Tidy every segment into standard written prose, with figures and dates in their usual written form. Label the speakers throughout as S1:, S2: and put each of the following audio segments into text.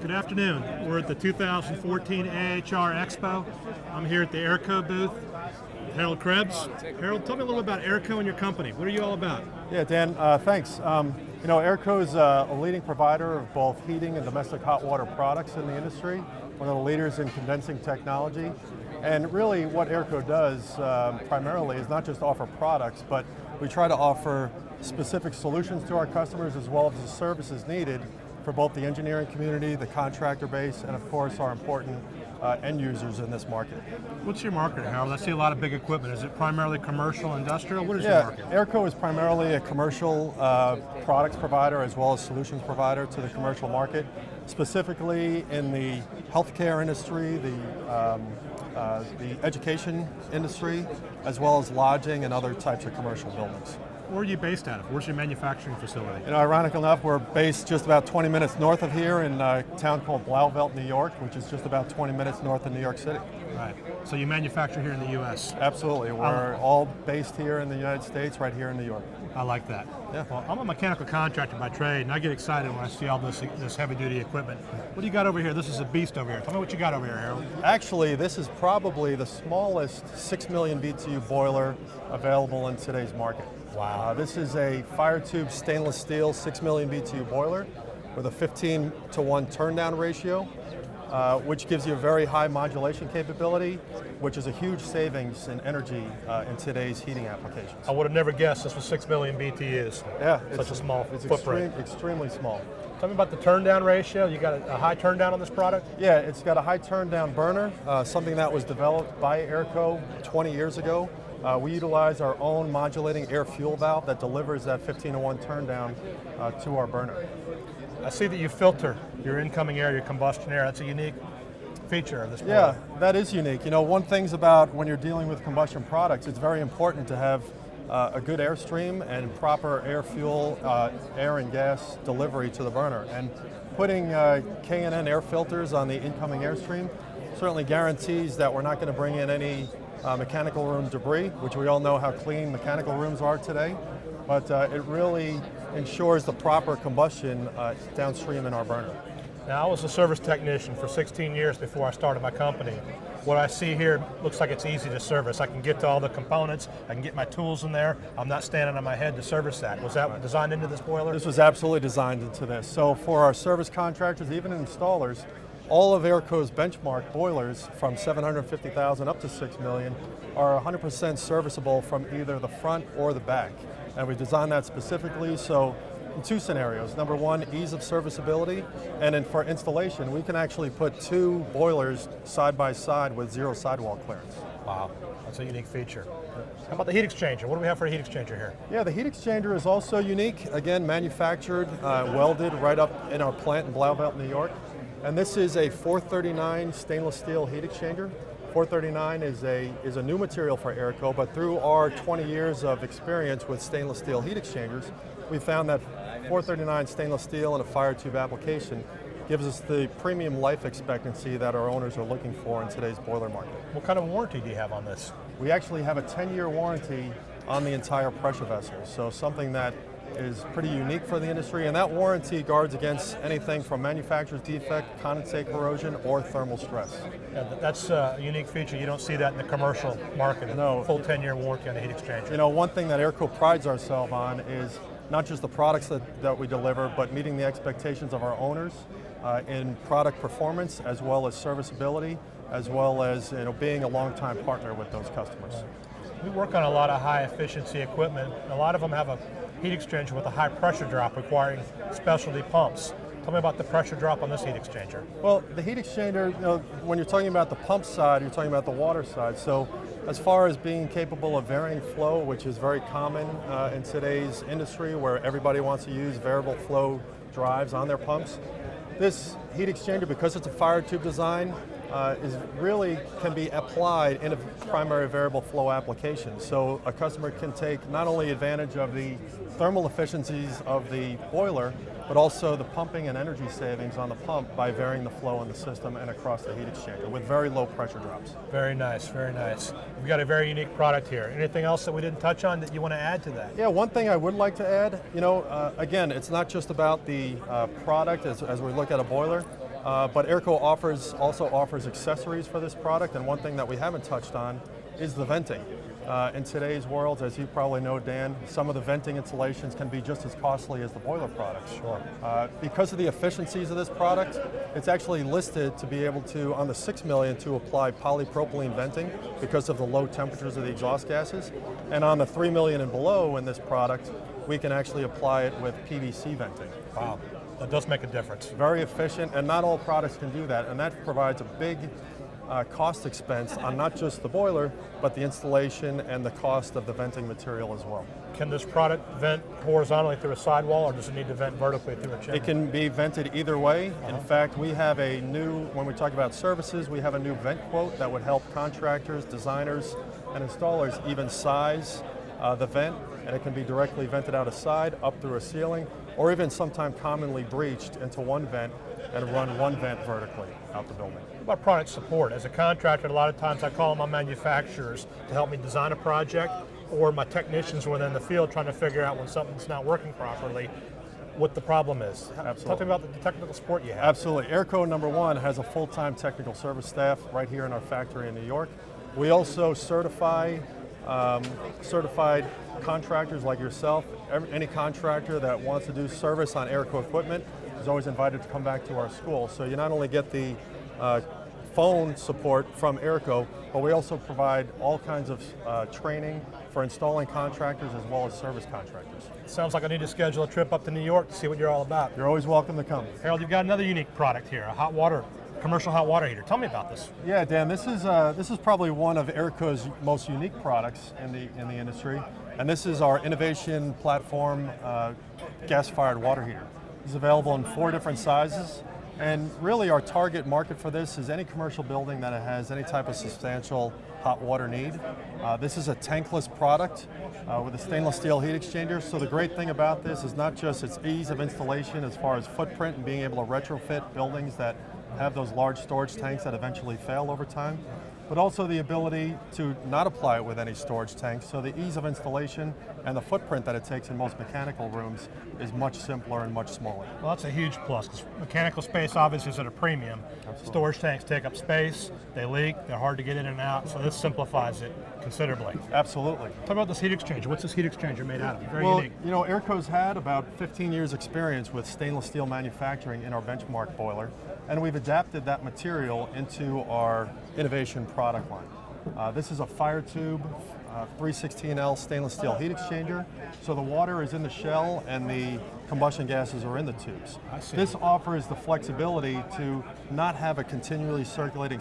S1: Good afternoon. We're at the 2014 AHR Expo. I'm here at the Aerco booth. Harold Krebs. Harold, tell me a little bit about Aerco and your company. What are you all about?
S2: Yeah, Dan, thanks. Aerco is a leading provider of both heating and domestic hot water products in the industry, one of the leaders in condensing technology. And really what Aerco does primarily is not just offer products, but we try to offer specific solutions to our customers as well as the services needed for both the engineering community, the contractor base, and of course our important end users in this market.
S1: What's your market, Harold? I see a lot of big equipment. Is it primarily commercial, industrial? What is your market?
S2: Aerco is primarily a commercial products provider as well as solutions provider to the commercial market, specifically in the healthcare industry, the education industry, as well as lodging and other types of commercial buildings.
S1: Where are you based out of? Where's your manufacturing facility?
S2: Ironic enough, we're based just about 20 minutes north of here in a town called Blauvelt, New York, which is just about 20 minutes north of New York City.
S1: Right. So you manufacture here in the U.S.?
S2: Absolutely. We're all based here in the United States, right here in New York.
S1: I like that.
S2: Yeah.
S1: Well, I'm a mechanical contractor by trade, and I get excited when I see all this heavy-duty equipment. What do you got over here? This is a beast over here. Tell me what you got over here, Harold.
S2: Actually, this is probably the smallest 6 million BTU boiler available in today's market.
S1: Wow.
S2: This is a fire tube stainless steel 6 million BTU boiler with a 15:1 turn down ratio, which gives you a very high modulation capability, which is a huge savings in energy in today's heating applications.
S1: I would have never guessed this was 6 million BTUs.
S2: Yeah,
S1: such a small
S2: it's
S1: footprint.
S2: Extremely small.
S1: Tell me about the turn down ratio. You got a high turn down on this product?
S2: Yeah, it's got a high turn down burner, something that was developed by Aerco 20 years ago. We utilize our own modulating air fuel valve that delivers that 15:1 turn down to our burner.
S1: I see that you filter your incoming air, your combustion air. That's a unique feature of this product.
S2: Yeah, that is unique. One thing's about when you're dealing with combustion products, it's very important to have a good airstream and proper air fuel, air and gas delivery to the burner. And putting K&N air filters on the incoming airstream certainly guarantees that we're not going to bring in any mechanical room debris, which we all know how clean mechanical rooms are today, but it really ensures the proper combustion downstream in our burner.
S1: Now, I was a service technician for 16 years before I started my company. What I see here looks like it's easy to service. I can get to all the components, I can get my tools in there. I'm not standing on my head to service that. Was that designed into this boiler?
S2: This was absolutely designed into this. So for our service contractors, even installers, all of Aerco's benchmark boilers from 750,000 up to 6 million are 100% serviceable from either the front or the back. And we designed that specifically so in two scenarios. Number one, ease of serviceability, and then for installation, we can actually put two boilers side by side with zero sidewall clearance.
S1: Wow, that's a unique feature. How about the heat exchanger? What do we have for a heat exchanger here?
S2: Yeah, the heat exchanger is also unique. Again, manufactured, welded right up in our plant in Blauvelt, New York. And this is a 439 stainless steel heat exchanger. 439 is a new material for Aerco, but through our 20 years of experience with stainless steel heat exchangers, we found that 439 stainless steel in a fire tube application gives us the premium life expectancy that our owners are looking for in today's boiler market.
S1: What kind of warranty do you have on this?
S2: We actually have a 10-year warranty on the entire pressure vessel, so something that is pretty unique for the industry, and that warranty guards against anything from manufacturer's defect, condensate corrosion, or thermal stress.
S1: Yeah, that's a unique feature. You don't see that in the commercial market.
S2: No.
S1: Full 10-year warranty on a heat exchanger.
S2: One thing that Aerco prides ourselves on is not just the products that we deliver, but meeting the expectations of our owners in product performance, as well as serviceability, as well as being a long-time partner with those customers.
S1: We work on a lot of high-efficiency equipment. A lot of them have a heat exchanger with a high pressure drop requiring specialty pumps. Tell me about the pressure drop on this heat exchanger.
S2: Well, the heat exchanger, when you're talking about the pump side, you're talking about the water side. So as far as being capable of varying flow, which is very common in today's industry where everybody wants to use variable flow drives on their pumps, this heat exchanger, because it's a fire tube design, can be applied in a primary variable flow application. So a customer can take not only advantage of the thermal efficiencies of the boiler, but also the pumping and energy savings on the pump by varying the flow in the system and across the heat exchanger with very low pressure drops.
S1: Very nice, very nice. We've got a very unique product here. Anything else that we didn't touch on that you want to add to that?
S2: Yeah, one thing I would like to add, again, it's not just about the product as we look at a boiler. But Aerco also offers accessories for this product, and one thing that we haven't touched on is the venting. In today's world, as you probably know, Dan, some of the venting installations can be just as costly as the boiler products.
S1: Sure.
S2: Because of the efficiencies of this product, it's actually listed to be able to, on the 6 million, to apply polypropylene venting because of the low temperatures of the exhaust gases. And on the 3 million and below in this product, we can actually apply it with PVC venting.
S1: Wow, that does make a difference.
S2: Very efficient, and not all products can do that, and that provides a big cost expense on not just the boiler, but the installation and the cost of the venting material as well.
S1: Can this product vent horizontally through a sidewall, or does it need to vent vertically through a chimney?
S2: It can be vented either way. In fact, we have a new, when we talk about services, we have a new vent quote that would help contractors, designers, and installers even size the vent, and it can be directly vented out a side, up through a ceiling, or even sometimes commonly breached into one vent and run one vent vertically out the building.
S1: What about product support? As a contractor, a lot of times I call on my manufacturers to help me design a project, or my technicians when they're in the field trying to figure out when something's not working properly, what the problem is.
S2: Absolutely.
S1: Talk to me about the technical support you have.
S2: Absolutely. Aerco, number one, has a full-time technical service staff right here in our factory in New York. We also certify certified contractors like yourself. Any contractor that wants to do service on Aerco equipment is always invited to come back to our school. So you not only get the phone support from Aerco, but we also provide all kinds of training for installing contractors as well as service contractors.
S1: Sounds like I need to schedule a trip up to New York to see what you're all about.
S2: You're always welcome to come.
S1: Harold, you've got another unique product here, a commercial hot water heater. Tell me about this.
S2: Yeah, Dan, this is probably one of Aerco's most unique products in the industry, and this is our innovation platform gas-fired water heater. It's available in 4 different sizes, and really our target market for this is any commercial building that has any type of substantial hot water need. This is a tankless product with a stainless steel heat exchanger, so the great thing about this is not just its ease of installation as far as footprint and being able to retrofit buildings that have those large storage tanks that eventually fail over time, but also the ability to not apply it with any storage tanks. So the ease of installation and the footprint that it takes in most mechanical rooms is much simpler and much smaller.
S1: Well, that's a huge plus, because mechanical space obviously is at a premium.
S2: Absolutely.
S1: Storage tanks take up space, they leak, they're hard to get in and out, so this simplifies it considerably.
S2: Absolutely.
S1: Talk about this heat exchanger. What's this heat exchanger made out of? Very
S2: Well,
S1: unique.
S2: you know, Aerco's had about 15 years experience with stainless steel manufacturing in our benchmark boiler, and we've adapted that material into our innovation product line. This is a fire tube, 316L stainless steel heat exchanger, so the water is in the shell and the combustion gases are in the tubes.
S1: I see.
S2: This offers the flexibility to not have a continually circulating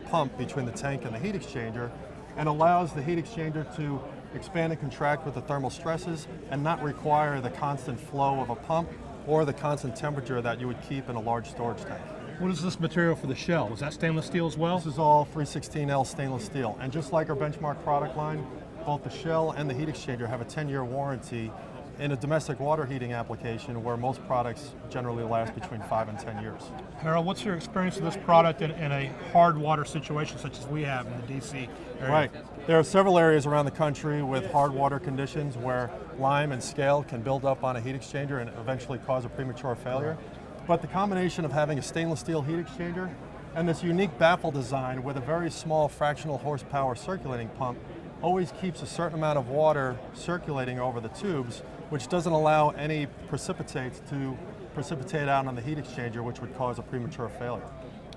S2: pump between the tank and the heat exchanger, and allows the heat exchanger to expand and contract with the thermal stresses and not require the constant flow of a pump or the constant temperature that you would keep in a large storage tank.
S1: What is this material for the shell? Is that stainless steel as well?
S2: This is all 316L stainless steel, and just like our benchmark product line, both the shell and the heat exchanger have a 10-year warranty in a domestic water heating application where most products generally last between 5 and 10 years.
S1: Harold, what's your experience of this product in a hard water situation such as we have in the DC area?
S2: Right. There are several areas around the country with hard water conditions where lime and scale can build up on a heat exchanger and eventually cause a premature failure. But the combination of having a stainless steel heat exchanger and this unique baffle design with a very small fractional horsepower circulating pump always keeps a certain amount of water circulating over the tubes, which doesn't allow any precipitates to precipitate out on the heat exchanger, which would cause a premature failure.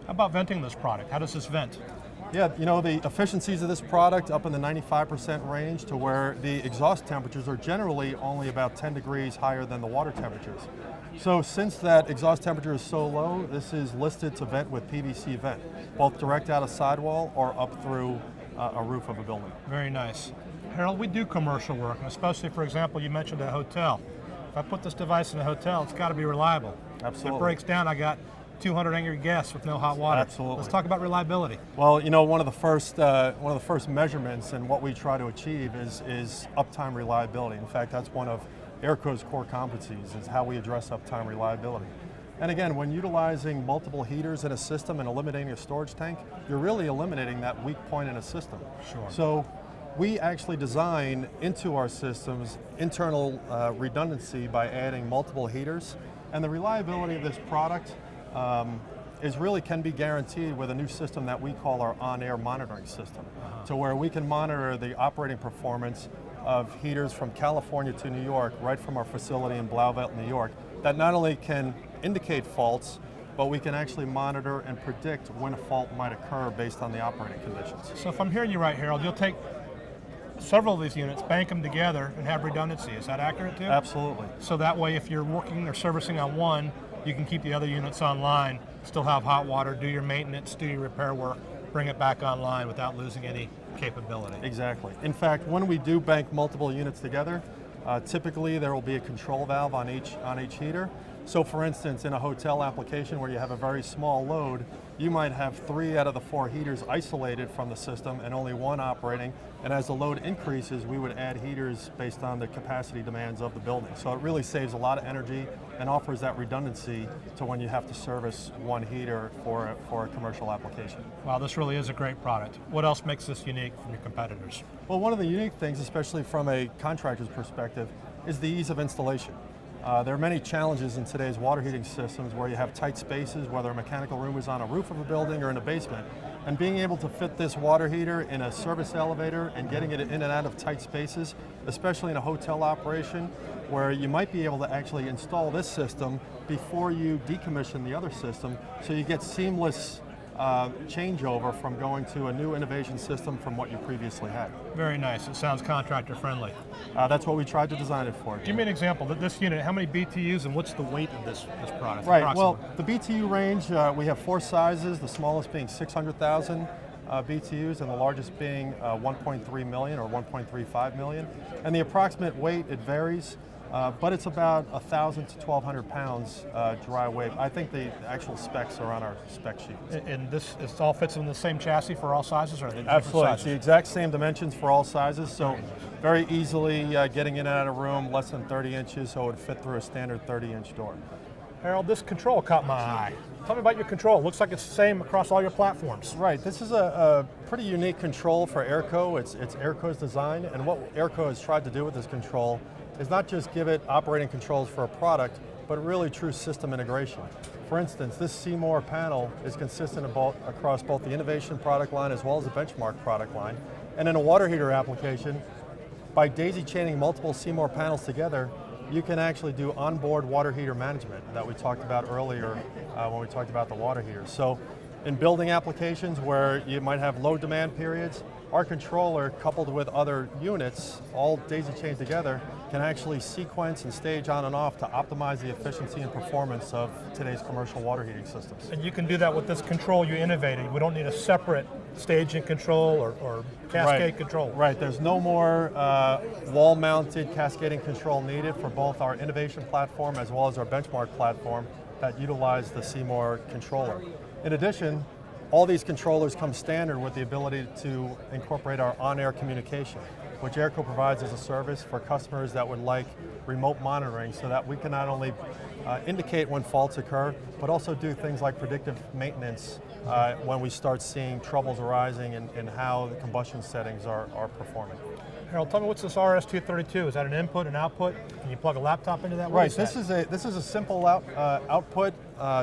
S1: How about venting this product? How does this vent?
S2: Yeah, you know, the efficiencies of this product up in the 95% range to where the exhaust temperatures are generally only about 10 degrees higher than the water temperatures. So since that exhaust temperature is so low, this is listed to vent with PVC vent, both direct out of sidewall or up through a roof of a building.
S1: Very nice. Harold, we do commercial work, and especially, for example, you mentioned a hotel. If I put this device in a hotel, it's got to be reliable.
S2: Absolutely.
S1: If it breaks down, I got 200 angry guests with no hot water.
S2: Absolutely.
S1: Let's talk about reliability.
S2: Well, you know, one of the first measurements and what we try to achieve is uptime reliability. In fact, that's one of Aerco's core competencies, is how we address uptime reliability. And again, when utilizing multiple heaters in a system and eliminating a storage tank, you're really eliminating that weak point in a system.
S1: Sure.
S2: So we actually design into our systems internal redundancy by adding multiple heaters. And the reliability of this product is really can be guaranteed with a new system that we call our on-air monitoring system. So where we can monitor the operating performance of heaters from California to New York, right from our facility in Blauvelt, New York, that not only can indicate faults, but we can actually monitor and predict when a fault might occur based on the operating conditions.
S1: So if I'm hearing you right, Harold, you'll take several of these units, bank them together, and have redundancy. Is that accurate too?
S2: Absolutely.
S1: So that way, if you're working or servicing on one, you can keep the other units online, still have hot water, do your maintenance, do your repair work, bring it back online without losing any capability.
S2: Exactly. In fact, when we do bank multiple units together, typically there will be a control valve on each heater. So for instance, in a hotel application where you have a very small load, you might have 3 out of the 4 heaters isolated from the system and only 1 operating. And as the load increases, we would add heaters based on the capacity demands of the building. So it really saves a lot of energy and offers that redundancy to when you have to service one heater for a commercial application.
S1: Wow, this really is a great product. What else makes this unique from your competitors?
S2: Well, one of the unique things, especially from a contractor's perspective, is the ease of installation. There are many challenges in today's water heating systems where you have tight spaces, whether a mechanical room is on a roof of a building or in a basement. And being able to fit this water heater in a service elevator and getting it in and out of tight spaces, especially in a hotel operation, where you might be able to actually install this system before you decommission the other system, so you get seamless changeover from going to a new innovation system from what you previously had.
S1: Very nice. It sounds contractor friendly.
S2: That's what we tried to design it for.
S1: Give me an example. This unit, how many BTUs and what's the weight of this product?
S2: Right. Well, the BTU range, we have 4 sizes, the smallest being 600,000 BTUs and the largest being 1.3 million or 1.35 million. And the approximate weight, it varies. But it's about 1,000 to 1,200 pounds dry weight. I think the actual specs are on our spec sheet.
S1: And this all fits in the same chassis for all sizes, or are they different
S2: Absolutely,
S1: sizes?
S2: it's the exact same dimensions for all sizes, so very easily getting in and out of a room, less than 30 inches, so it would fit through a standard 30-inch door.
S1: Harold, this control caught my eye. Tell me about your control. It looks like it's the same across all your platforms.
S2: Right, this is a pretty unique control for Aerco. It's Aerco's design, and what Aerco has tried to do with this control is not just give it operating controls for a product, but really true system integration. For instance, this Seymour panel is consistent across both the innovation product line as well as the benchmark product line. And in a water heater application, by daisy chaining multiple Seymour panels together, you can actually do onboard water heater management that we talked about earlier when we talked about the water heater. So in building applications where you might have low demand periods, our controller, coupled with other units, all daisy chained together, can actually sequence and stage on and off to optimize the efficiency and performance of today's commercial water heating systems.
S1: And you can do that with this control you innovated. We don't need a separate staging control or cascade control.
S2: Right, there's no more wall-mounted cascading control needed for both our innovation platform as well as our benchmark platform that utilize the Seymour controller. In addition, all these controllers come standard with the ability to incorporate our on-air communication, which Aerco provides as a service for customers that would like remote monitoring so that we can not only indicate when faults occur, but also do things like predictive maintenance when we start seeing troubles arising in how the combustion settings are performing.
S1: Harold, tell me, what's this RS-232? Is that an input and output? Can you plug a laptop into that?
S2: Right, this is a simple output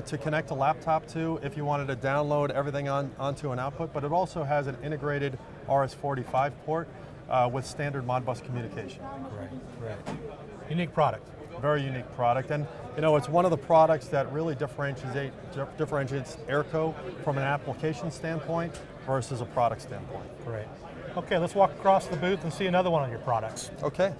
S2: to connect a laptop to if you wanted to download everything onto an output, but it also has an integrated RS-45 port with standard Modbus communication.
S1: Right. Unique product.
S2: Very unique product, and you know, it's one of the products that really differentiates Aerco from an application standpoint versus a product standpoint.
S1: Great. Okay, let's walk across the booth and see another one of your products.
S2: Okay.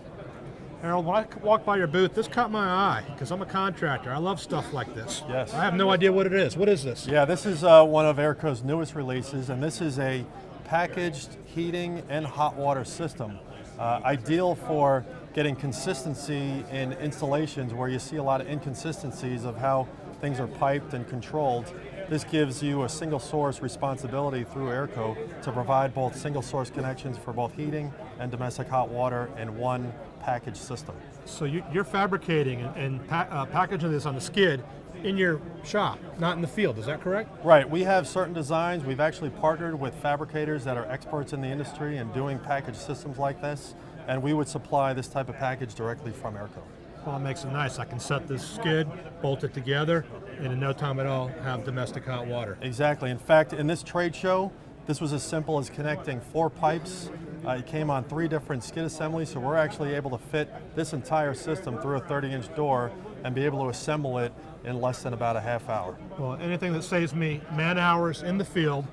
S1: Harold, when I walk by your booth, this caught my eye because I'm a contractor. I love stuff like this.
S2: Yes.
S1: I have no idea what it is. What is this?
S2: Yeah, this is one of Aerco's newest releases, and this is a packaged heating and hot water system. Ideal for getting consistency in installations where you see a lot of inconsistencies of how things are piped and controlled. This gives you a single source responsibility through Aerco to provide both single source connections for both heating and domestic hot water in one package system.
S1: So you're fabricating and packaging this on the skid in your shop, not in the field, is that correct?
S2: Right, we have certain designs. We've actually partnered with fabricators that are experts in the industry and doing package systems like this, and we would supply this type of package directly from Aerco.
S1: Well, it makes it nice. I can set this skid, bolt it together, and in no time at all have domestic hot water.
S2: Exactly. In fact, in this trade show, this was as simple as connecting 4 pipes. It came on 3 different skid assemblies, so we're actually able to fit this entire system through a 30-inch door and be able to assemble it in less than about a half hour.
S1: Well, anything that saves me man hours in the field,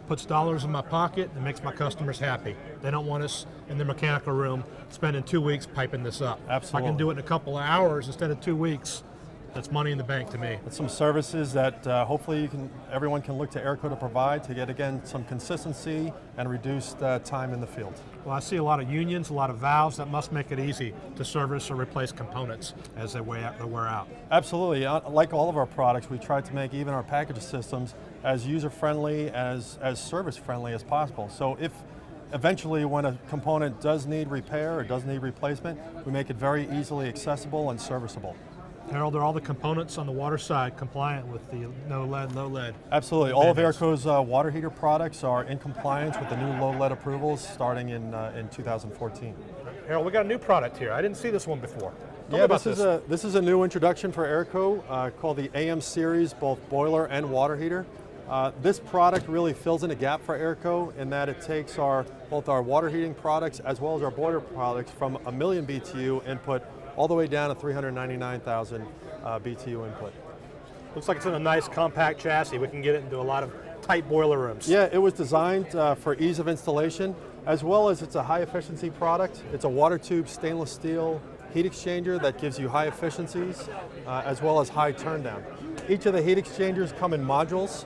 S1: puts dollars in my pocket, and makes my customers happy. They don't want us in their mechanical room spending 2 weeks piping this up.
S2: Absolutely.
S1: If I can do it in a couple of hours instead of 2 weeks, that's money in the bank to me.
S2: It's some services that hopefully everyone can look to Aerco to provide to get, again, some consistency and reduced time in the field.
S1: Well, I see a lot of unions, a lot of valves. That must make it easy to service or replace components as they wear out.
S2: Absolutely. Like all of our products, we try to make even our package systems as user-friendly, as service-friendly as possible. So if eventually when a component does need repair or does need replacement, we make it very easily accessible and serviceable.
S1: Harold, are all the components on the water side compliant with the no lead, low lead?
S2: Absolutely. All of Aerco's water heater products are in compliance with the new low lead approvals starting in 2014.
S1: Harold, we got a new product here. I didn't see this one before. Tell me
S2: Yeah,
S1: about
S2: this is a new introduction for Aerco called the AM series, both boiler and water heater. This product really fills in a gap for Aerco in that it takes both our water heating products as well as our boiler products from 1 million BTU input all the way down to 399,000 BTU input.
S1: Looks like it's in a nice compact chassis. We can get it into a lot of tight boiler rooms.
S2: Yeah, it was designed for ease of installation, as well as it's a high efficiency product. It's a water tube stainless steel heat exchanger that gives you high efficiencies, as well as high turn down. Each of the heat exchangers come in modules,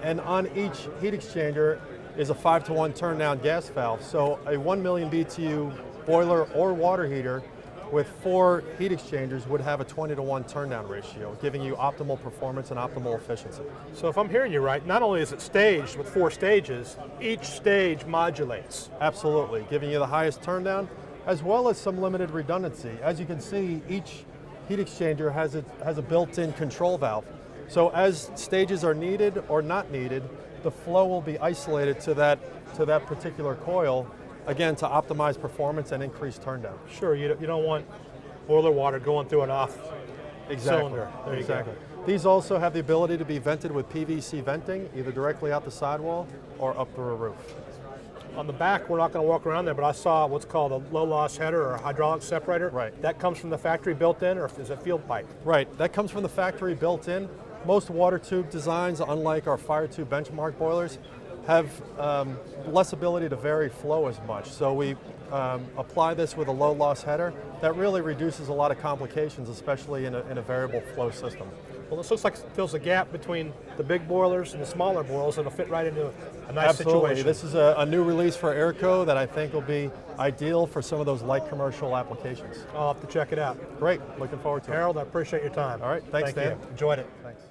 S2: and on each heat exchanger is a 5-to-1 turn down gas valve. So a 1 million BTU boiler or water heater with 4 heat exchangers would have a 20-to-1 turn down ratio, giving you optimal performance and optimal efficiency.
S1: So if I'm hearing you right, not only is it staged with 4 stages, each stage modulates.
S2: Absolutely, giving you the highest turn down, as well as some limited redundancy. As you can see, each heat exchanger has a built-in control valve. So as stages are needed or not needed, the flow will be isolated to that particular coil, again, to optimize performance and increase turn down.
S1: Sure, you don't want boiler water going through an off cylinder. There you go.
S2: These also have the ability to be vented with PVC venting, either directly out the sidewall or up through a roof.
S1: On the back, we're not going to walk around there, but I saw what's called a low loss header or a hydraulic separator.
S2: Right.
S1: That comes from the factory built in, or is it field pipe?
S2: Right, that comes from the factory built in. Most water tube designs, unlike our fire tube benchmark boilers, have less ability to vary flow as much. So we apply this with a low loss header that really reduces a lot of complications, especially in a variable flow system.
S1: Well, this looks like it fills a gap between the big boilers and the smaller boilers. It'll fit right into a nice situation.
S2: This is a new release for Aerco that I think will be ideal for some of those light commercial applications.
S1: I'll have to check it out.
S2: Great, looking forward to it.
S1: Harold, I appreciate your time.
S2: All right, thanks, Dan.
S1: You. Enjoyed it.
S2: Thanks.